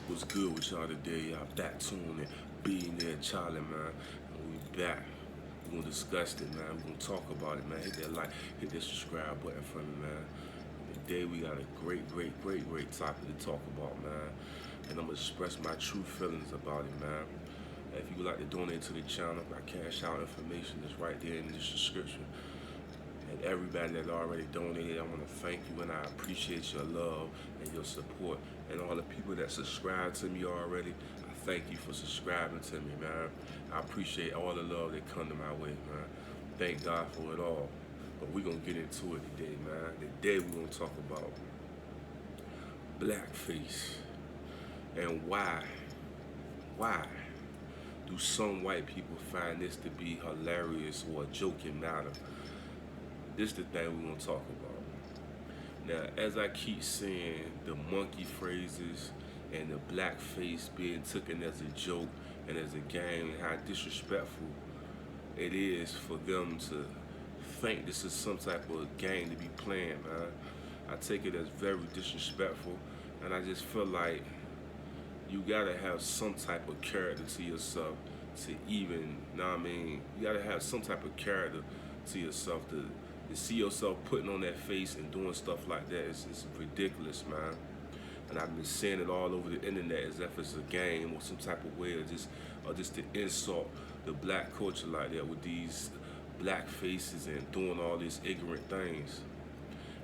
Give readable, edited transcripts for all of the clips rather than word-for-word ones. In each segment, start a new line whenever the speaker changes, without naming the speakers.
What's good with y'all today? Y'all back tuning and being there, Charlie, man. And we back. We're gonna discuss it, man. We're gonna talk about it, man. Hit that like, hit that subscribe button for me, man. Today we got a great topic to talk about, man. And I'm gonna express my true feelings about it, man. If you would like to donate to the channel, my cash out information is right there in the description. And everybody that already donated, I want to thank you and I appreciate your love and your support. And all the people that subscribe to me already, I thank you for subscribing to me, man. I appreciate all the love that come to my way, man. Thank God for it all. But we're going to get into it today, man. Today we're going to talk about blackface and why do some white people find this to be hilarious or a joking matter? This is the thing we're gonna talk about. Now, as I keep saying, the monkey phrases and the blackface being taken as a joke and as a game, and how disrespectful it is for them to think this is some type of game to be playing, man. I take it as very disrespectful, and I just feel like you gotta have some type of character to yourself to even, know what I mean? You gotta have some type of character to yourself to see yourself putting on that face and doing stuff like that. It's ridiculous, man. And I've been seeing it all over the internet as if it's a game or some type of way, or just to insult the black culture like that with these black faces and doing all these ignorant things.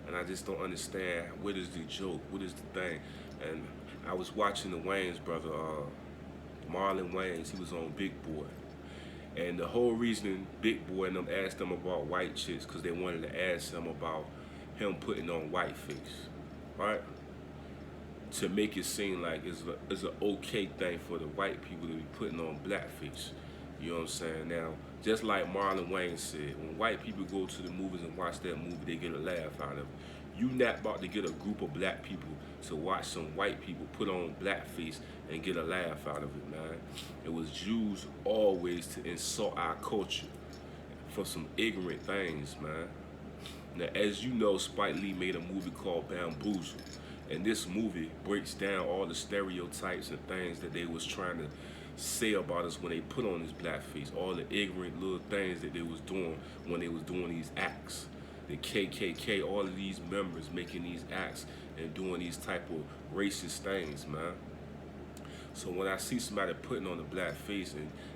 And I just don't understand, what is the joke, what is the thing. And I was watching the Wayans brother, Marlon Wayans. He was on Big Boy. And the whole reason Big Boy and them asked them about white chicks, because they wanted to ask him about him putting on whiteface, right? To make it seem like it's an okay thing for the white people to be putting on blackface. You know what I'm saying? Now, just like Marlon Wayans said, when white people go to the movies and watch that movie, they get a laugh out of it. You not about to get a group of black people to watch some white people put on blackface and get a laugh out of it, man. It was used always to insult our culture for some ignorant things, man. Now, as you know, Spike Lee made a movie called Bamboozle. And this movie breaks down all the stereotypes and things that they was trying to say about us when they put on this blackface. All the ignorant little things that they was doing when they was doing these acts. The KKK, all of these members making these acts and doing these type of racist things, man. So when I see somebody putting on the black face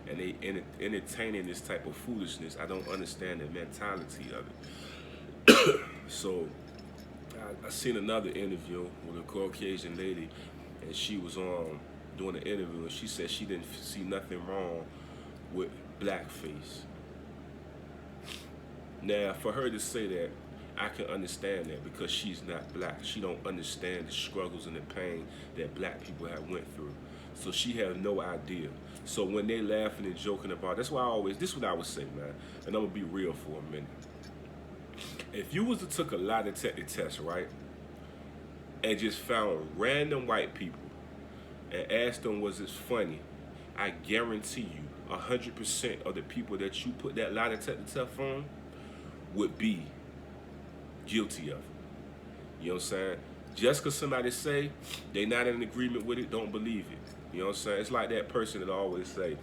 and they entertaining this type of foolishness, I don't understand the mentality of it. So I seen another interview with a Caucasian lady, and she was doing an interview, and she said she didn't see nothing wrong with blackface. Now, for her to say that, I can understand that, because she's not black. She don't understand the struggles and the pain that black people have went through. So she has no idea. So when they laughing and joking about, that's why this is what I would say, man. And I'm gonna be real for a minute. If you was to took a lie detector test, right, and just found random white people and asked them, was it funny? I guarantee you, 100% of the people that you put that lie detector test on would be guilty of it. You know what I'm saying? Just because somebody say they not in agreement with it, don't believe it. You know what I'm saying? It's like that person that always say,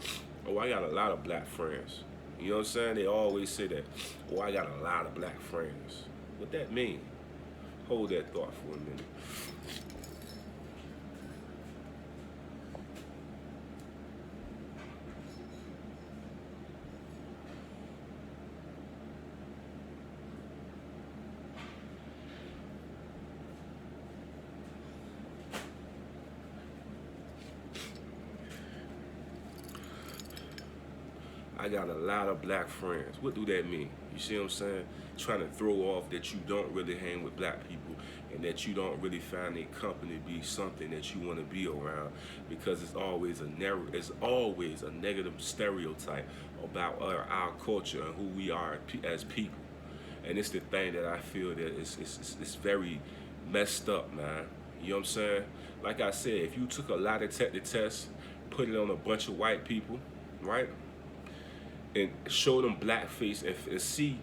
oh, I got a lot of black friends. You know what I'm saying? They always say that, oh, I got a lot of black friends. What that mean? Hold that thought for a minute. I got a lot of black friends. What do that mean? You see what I'm saying? Trying to throw off that you don't really hang with black people and that you don't really find a company to be something that you want to be around, because it's always a negative stereotype about our culture and who we are as people. And it's the thing that I feel that it's very messed up, man. You know what I'm saying? Like I said, if you took a lie detector test, put it on a bunch of white people, right? And show them blackface and see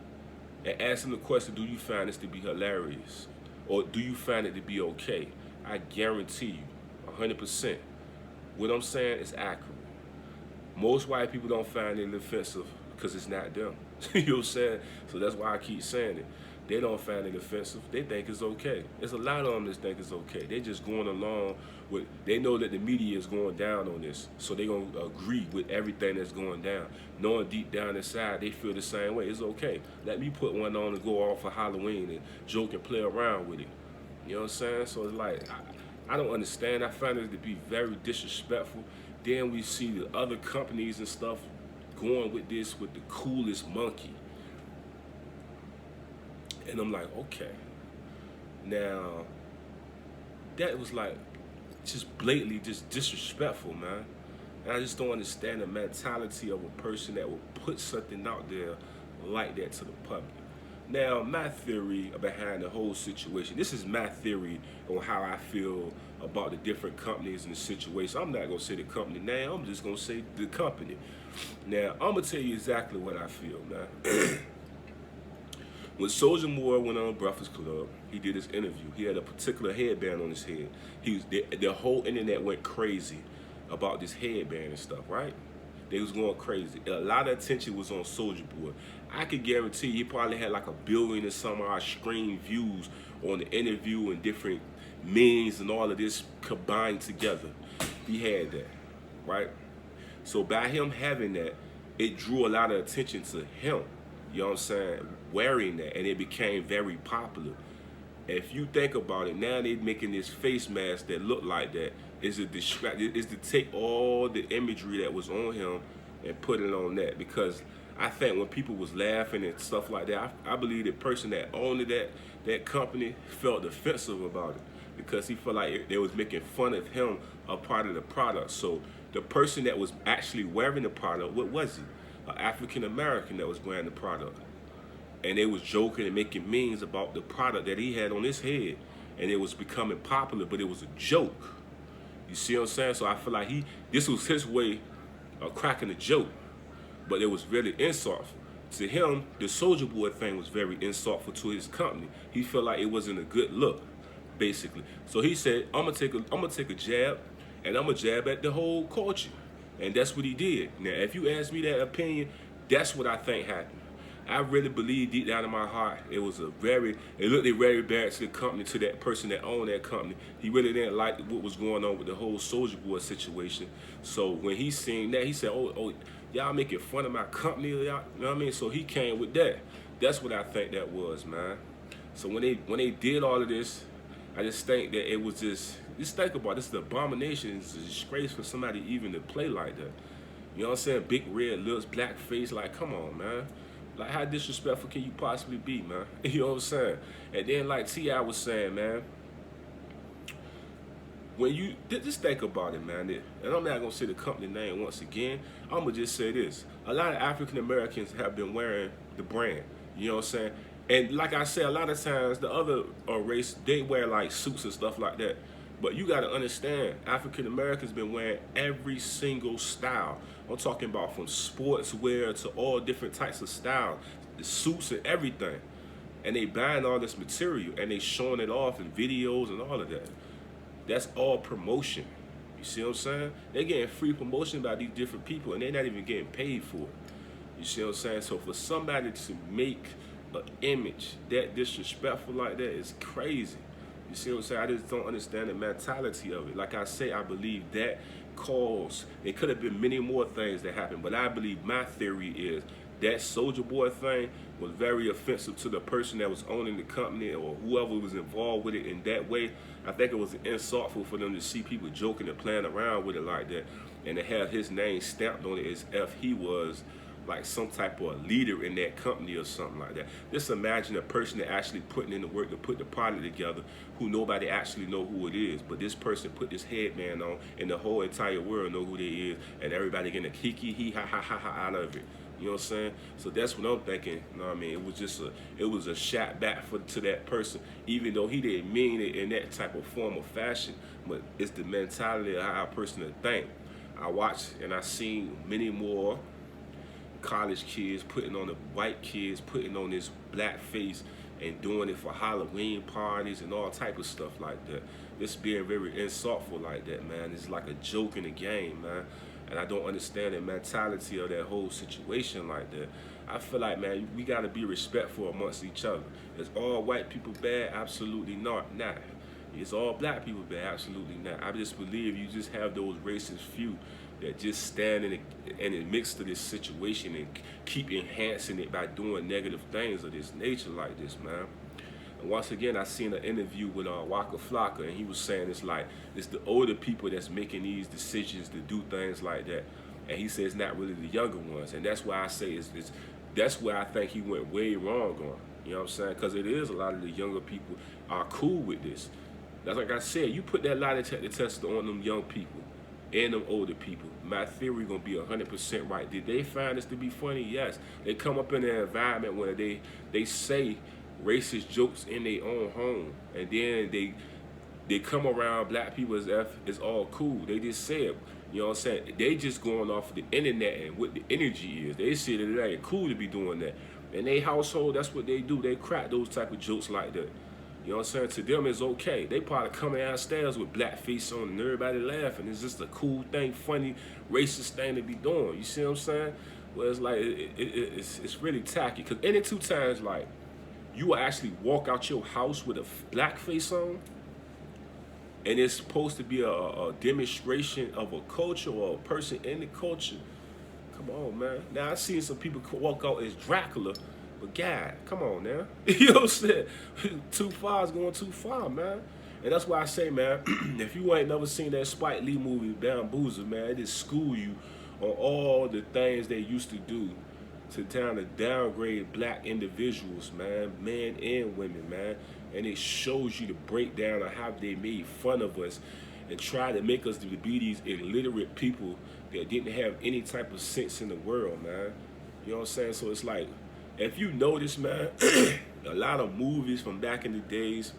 and ask them the question, do you find this to be hilarious? Or do you find it to be okay? I guarantee you, 100%, What I'm saying is accurate. Most white people don't find it offensive because it's not them. You know what I'm saying? So that's why I keep saying it. They don't find it offensive. They think it's okay. There's a lot of them that think it's okay. They just going along with, they know that the media is going down on this. So they going to agree with everything that's going down. Knowing deep down inside, they feel the same way. It's okay. Let me put one on and go off for Halloween and joke and play around with it. You know what I'm saying? So it's like, I don't understand. I find it to be very disrespectful. Then we see the other companies and stuff going with this with the coolest monkey. And I'm like, okay. Now, that was like just blatantly just disrespectful, man. And I just don't understand the mentality of a person that will put something out there like that to the public. Now, my theory behind the whole situation, this is my theory on how I feel about the different companies and the situation. I'm not going to say the company name, I'm just going to say the company. Now, I'm going to tell you exactly what I feel, man. When Soulja Moore went on Breakfast Club, he did his interview. He had a particular headband on his head. The whole internet went crazy about this headband and stuff, right? They was going crazy. A lot of attention was on Soulja Boy. I could guarantee he probably had like 1 billion or some odd stream views on the interview and different memes and all of this combined together. He had that, right? So by him having that, it drew a lot of attention to him. You know what I'm saying? Wearing that, and it became very popular. If you think about it, now they're making this face mask that look like that. Is to take all the imagery that was on him and put it on that. Because I think when people was laughing and stuff like that, I believe the person that owned that company felt offensive about it because he felt like they was making fun of him, a part of the product. So the person that was actually wearing the product, what was he? An African American that was wearing the product. And they was joking and making memes about the product that he had on his head. And it was becoming popular, but it was a joke. You see what I'm saying? So I feel like this was his way of cracking a joke. But it was really insultful. To him, the Soulja Boy thing was very insultful to his company. He felt like it wasn't a good look, basically. So he said, I'm gonna take a jab, and I'm gonna jab at the whole culture. And that's what he did. Now, if you ask me that opinion, that's what I think happened. I really believe deep down in my heart, it looked very bad to the company, to that person that owned that company. He really didn't like what was going on with the whole Soulja Boy situation. So when he seen that, he said, oh, y'all making fun of my company, y'all, you know what I mean? So he came with that. That's what I think that was, man. So when they did all of this, I just think that it was just think about it, this is an abomination. It's a disgrace for somebody even to play like that. You know what I'm saying? Big red lips, black face, like, come on, man. Like, how disrespectful can you possibly be, man? You know what I'm saying? And then, like T.I. was saying, man, when you just think about it, man, and I'm not gonna say the company name once again. I'm gonna just say this: a lot of African Americans have been wearing the brand. You know what I'm saying? And like I said, a lot of times the other race, they wear like suits and stuff like that. But you got to understand, African Americans been wearing every single style. I'm talking about from sportswear to all different types of styles, the suits and everything. And they buying all this material and they showing it off in videos and all of that. That's all promotion. You see what I'm saying? They're getting free promotion by these different people and they're not even getting paid for it. You see what I'm saying? So for somebody to make an image that disrespectful like that is crazy. You see what I'm saying? I just don't understand the mentality of it. Like I say, I believe that cause, it could have been many more things that happened, but I believe my theory is that Soulja Boy thing was very offensive to the person that was owning the company or whoever was involved with it in that way. I think it was insultful for them to see people joking and playing around with it like that and to have his name stamped on it as if he was like some type of leader in that company or something like that. Just imagine a person that actually putting in the work to put the product together who nobody actually know who it is, but this person put this headband on and the whole entire world know who they is and everybody getting a kiki hee ha ha ha ha out of it. You know what I'm saying? So that's what I'm thinking. You know what I mean? It was a shot back to that person, even though he didn't mean it in that type of form or fashion, but it's the mentality of how a person to think. I watched and I seen many more college kids putting on the white kids, putting on this black face and doing it for Halloween parties and all type of stuff like that. This being very insultful like that, man. It's like a joke in the game, man. And I don't understand the mentality of that whole situation like that. I feel like, man, we gotta be respectful amongst each other. Is all white people bad? Absolutely not. Nah. Is all black people bad? Absolutely not. I just believe you just have those racist few that just stand in the midst of this situation and keep enhancing it by doing negative things of this nature like this, man. And once again, I seen an interview with Waka Flocka, and he was saying it's the older people that's making these decisions to do things like that, and he says it's not really the younger ones, and that's why I say that's where I think he went way wrong on. You know what I'm saying? Because it is a lot of the younger people are cool with this. That's like I said, you put that lie detector test on them young people and them older people, my theory gonna be 100% right. Did they find this to be funny? Yes. They come up in an environment where they say racist jokes in their own home, and then they come around black people as if it's all cool. They just say it. You know what I'm saying? They just going off of the internet and what the energy is. They see that it ain't cool to be doing that. In their household, that's what they do. They crack those type of jokes like that. You know what I'm saying? To them, it's okay. They probably coming downstairs with blackface on and everybody laughing. It's just a cool thing, funny, racist thing to be doing. You see what I'm saying? Well, it's like, it's really tacky. Because any two times, like, you will actually walk out your house with a blackface on, and it's supposed to be a demonstration of a culture or a person in the culture. Come on, man. Now, I seen some people walk out as Dracula, but God, come on now. You know what I'm saying? Too far is going too far, man. And that's why I say, man, if you ain't never seen that Spike Lee movie, Bamboozle, man, it just school you on all the things they used to do to downgrade black individuals, man, men and women, man. And it shows you the breakdown of how they made fun of us and try to make us to be these illiterate people that didn't have any type of sense in the world, man. You know what I'm saying? So it's like, if you notice, man, a lot of movies from back in the days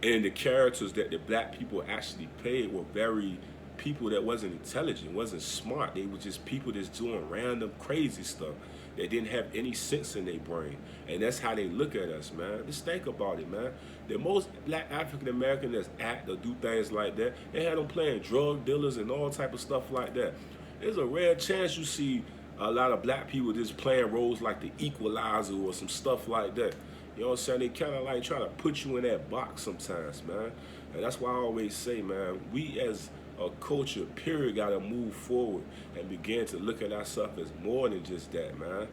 and the characters that the black people actually played were very people that wasn't intelligent, wasn't smart. They were just people that's doing random crazy stuff that didn't have any sense in their brain. And that's how they look at us, man. Just think about it, man. The most black African American that's act or do things like that, they had them playing drug dealers and all type of stuff like that. There's a rare chance you see a lot of black people just playing roles like the Equalizer or some stuff like that. You know what I'm saying? They kind of like try to put you in that box sometimes, man. And that's why I always say, man, we as a culture, period, got to move forward and begin to look at ourselves as more than just that, man.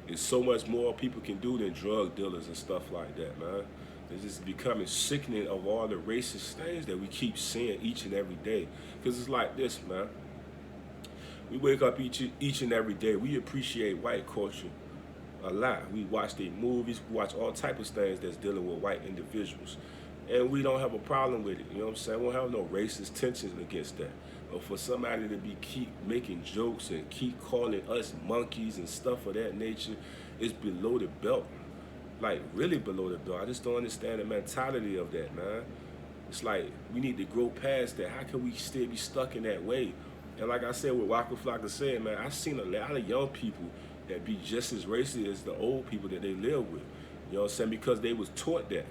There's so much more people can do than drug dealers and stuff like that, man. It's just becoming sickening of all the racist things that we keep seeing each and every day. Because it's like this, man. We wake up each and every day. We appreciate white culture a lot. We watch their movies, we watch all type of things that's dealing with white individuals. And we don't have a problem with it, you know what I'm saying? We don't have no racist tensions against that. But for somebody to keep making jokes and keep calling us monkeys and stuff of that nature, it's below the belt. Like, really below the belt. I just don't understand the mentality of that, man. It's like, we need to grow past that. How can we still be stuck in that way? And like I said, what Waka Flocka said, man, I've seen a lot of young people that be just as racist as the old people that they live with. You know what I'm saying? Because they was taught that.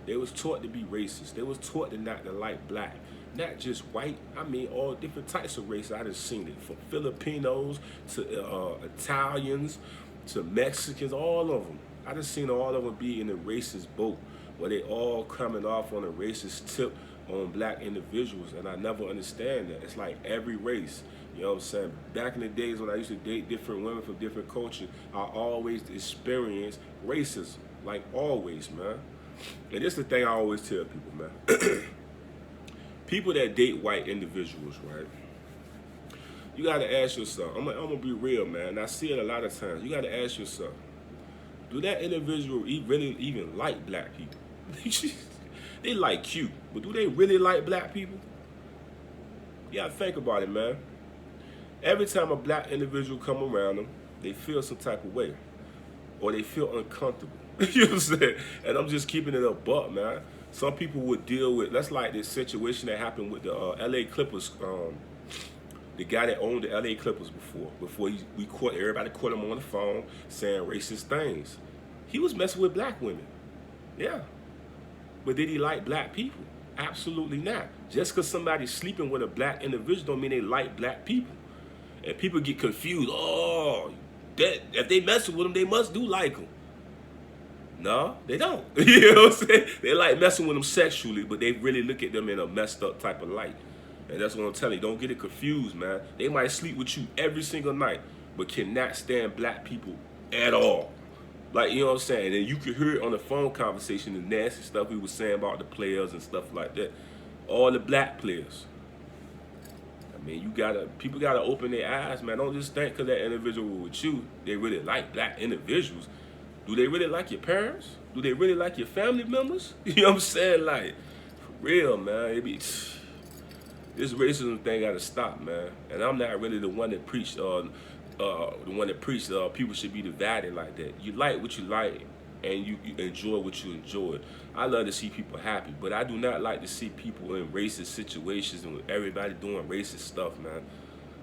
They was taught to be racist. They was taught to not to like black. Not just white, I mean all different types of races. I just seen it. From Filipinos to Italians to Mexicans, all of them. I just seen all of them be in the racist boat where they all coming off on a racist tip on black individuals, and I never understand that. It's like every race, you know what I'm saying? Back in the days when I used to date different women from different cultures, I always experienced racism, like always, man. And this is the thing I always tell people, man. People that date white individuals, right? You gotta ask yourself, I'm gonna be real, man, and I see it a lot of times. You gotta ask yourself, do that individual really even like black people? They like you, but do they really like black people? You gotta think about it, man. Every time a black individual come around them, they feel some type of way, or they feel uncomfortable. You know what I'm saying? And I'm just keeping it a buck, man. Some people would deal with, that's like this situation that happened with the LA Clippers, the guy that owned the LA Clippers before everybody caught him on the phone saying racist things. He was messing with black women. Yeah. But did he like black people? Absolutely not. Just because somebody's sleeping with a black individual don't mean they like black people. And people get confused. Oh, that if they messing with them, they must do like them. No, they don't. You know what I'm saying? They like messing with them sexually, but they really look at them in a messed up type of light. And that's what I'm telling you. Don't get it confused, man. They might sleep with you every single night, but cannot stand black people at all. Like, you know what I'm saying? And you could hear it on the phone conversation, the nasty stuff we was saying about the players and stuff like that. All the black players. I mean, people gotta open their eyes, man. Don't just think because that individual with you, they really like black individuals. Do they really like your parents? Do they really like your family members? You know what I'm saying? Like, for real, man. This racism thing gotta stop, man. And I'm not really the one that preached people should be divided like that. You like what you like, and you enjoy what you enjoy. I love to see people happy, but I do not like to see people in racist situations and with everybody doing racist stuff, man.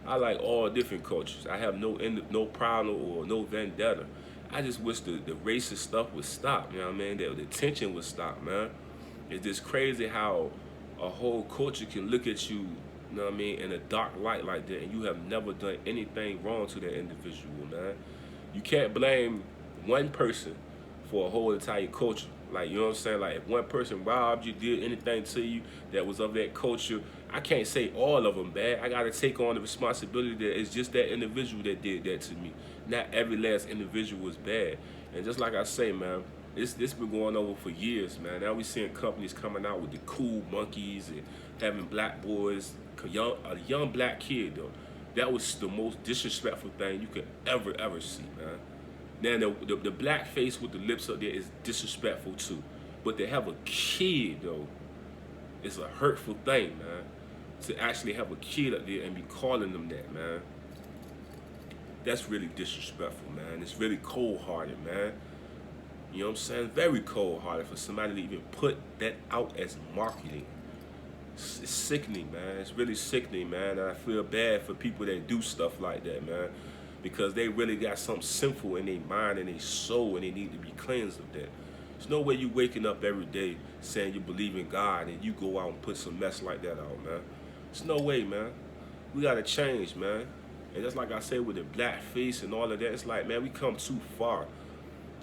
I like all different cultures. I have no problem or no vendetta. I just wish the racist stuff would stop. You know what I mean? That the tension would stop, man. It's just crazy how a whole culture can look at you, you know what I mean, in a dark light like that, and you have never done anything wrong to that individual, man. You can't blame one person for a whole entire culture. Like, you know what I'm saying? Like, if one person robbed you, did anything to you that was of that culture, I can't say all of them bad. I got to take on the responsibility that it's just that individual that did that to me. Not every last individual was bad. And just like I say, man, this been going over for years, man. Now we seeing companies coming out with the cool monkeys and having black boys, a young black kid, though. That was the most disrespectful thing you could ever see, man. Now, the black face with the lips up there is disrespectful too. But to have a kid, though, it's a hurtful thing, man. To actually have a kid up there and be calling them that, man. That's really disrespectful, man. It's really cold-hearted, man. You know what I'm saying? Very cold-hearted for somebody to even put that out as marketing. It's sickening, man. It's really sickening, man. And I feel bad for people that do stuff like that, man. Because they really got something sinful in their mind and their soul, and they need to be cleansed of that. There's no way you waking up every day saying you believe in God and you go out and put some mess like that out, man. There's no way, man. We gotta change, man. And just like I said with the black face and all of that, it's like, man, we come too far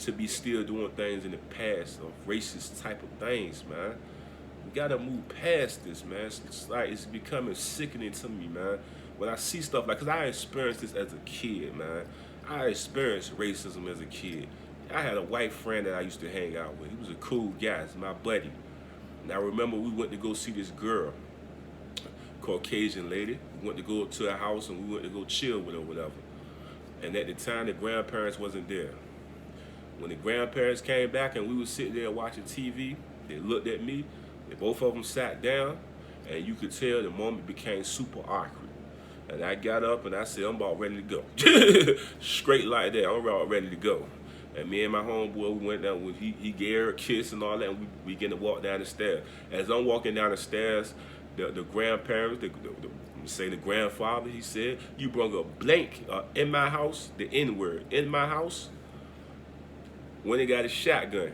to be still doing things in the past of racist type of things, man. We gotta move past this, man. It's like it's becoming sickening to me, man. When I see stuff like, cause I experienced this as a kid, man. I experienced racism as a kid. I had a white friend that I used to hang out with. He was a cool guy, he's my buddy. And I remember we went to go see this girl, Caucasian lady. We went to go to her house and we went to go chill with her or whatever. And at the time, the grandparents wasn't there. When the grandparents came back and we was sitting there watching TV, they looked at me, and both of them sat down, and you could tell the moment became super awkward. And I got up and I said, I'm about ready to go. Straight like that, I'm about ready to go. And me and my homeboy, we went down, he gave her a kiss and all that, and we began to walk down the stairs. As I'm walking down the stairs, the grandparents, the grandfather, he said, you brought a blank in my house, the N-word, in my house. When they got a shotgun,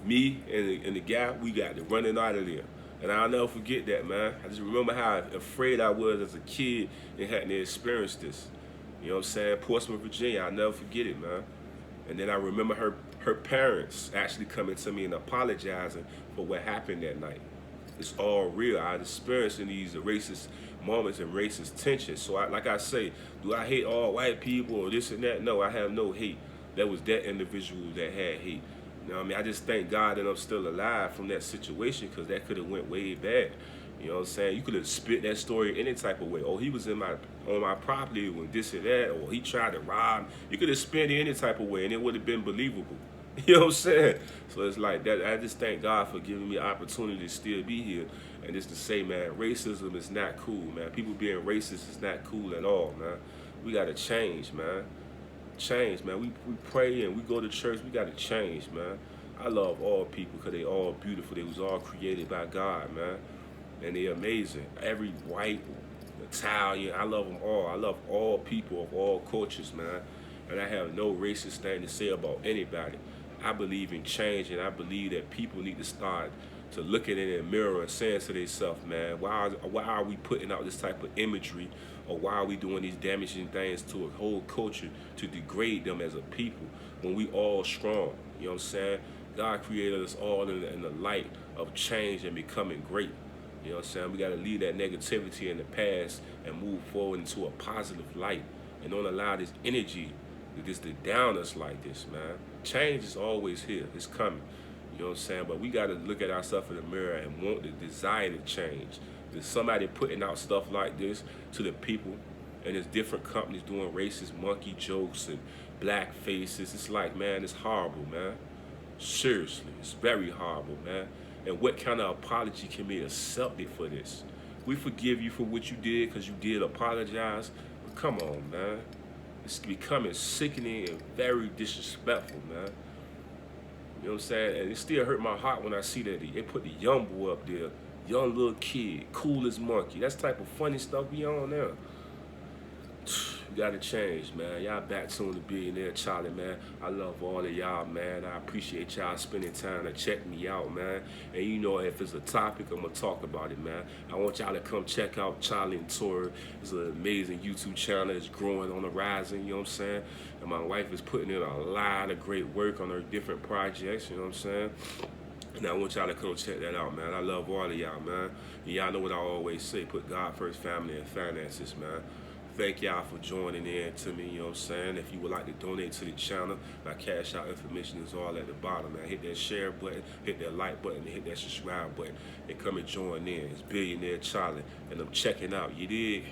me and the guy, we got to running out of there. And I'll never forget that, man. I just remember how afraid I was as a kid and hadn't experienced this. You know what I'm saying? Portsmouth, Virginia, I'll never forget it, man. And then I remember her parents actually coming to me and apologizing for what happened that night. It's all real. I experienced in these racist moments and racist tensions. So like I say, do I hate all white people or this and that? No, I have no hate. That was that individual that had hate. You know what I mean? I just thank God that I'm still alive from that situation, because that could have went way bad. You know what I'm saying? You could have spit that story any type of way. Oh, he was on my property when this and that, or he tried to rob. You could have spent it any type of way, and it would have been believable. You know what I'm saying? So it's like that. I just thank God for giving me the opportunity to still be here, and just to say, man, racism is not cool, man. People being racist is not cool at all, man. We gotta change, man. Change, man. We pray and we go to church. We got to change, man. I love all people because they all beautiful. They was all created by God, man. And they're amazing. Every white, Italian, I love them all. I love all people of all cultures, man. And I have no racist thing to say about anybody. I believe in change, and I believe that people need to start to looking in the mirror and saying to themselves, man, why are we putting out this type of imagery, or why are we doing these damaging things to a whole culture to degrade them as a people when we all strong? You know what I'm saying? God created us all in the light of change and becoming great. You know what I'm saying? We got to leave that negativity in the past and move forward into a positive light, and don't allow this energy just to down us like this, man. Change is always here. It's coming. You know what I'm saying? But we got to look at ourselves in the mirror and want the desire to change. There's somebody putting out stuff like this to the people, and there's different companies doing racist monkey jokes and black faces. It's like, man, it's horrible, man. Seriously, it's very horrible, man. And what kind of apology can be accepted for this? We forgive you for what you did because you did apologize. But come on, man. It's becoming sickening and very disrespectful, man. You know what I'm saying? And it still hurt my heart when I see that they put the young boy up there, young little kid, cool as monkey. That's the type of funny stuff we on now. You gotta change, man. Y'all back tuned to Billionaire Charlie, man. I love all of y'all, man. I appreciate y'all spending time to check me out, man. And you know, if it's a topic, I'm gonna talk about it, man. I want y'all to come check out Charlie and Tori. It's an amazing YouTube channel. It's growing on the rising, you know what I'm saying? And my wife is putting in a lot of great work on her different projects, you know what I'm saying? And I want y'all to come check that out, man. I love all of y'all, man. And y'all know what I always say, put God first, family, and finances, man. Thank y'all for joining in to me, you know what I'm saying? If you would like to donate to the channel, my cash out information is all at the bottom, man. Hit that share button, hit that like button, and hit that subscribe button, and come and join in. It's Billionaire Charlie, and I'm checking out, you dig?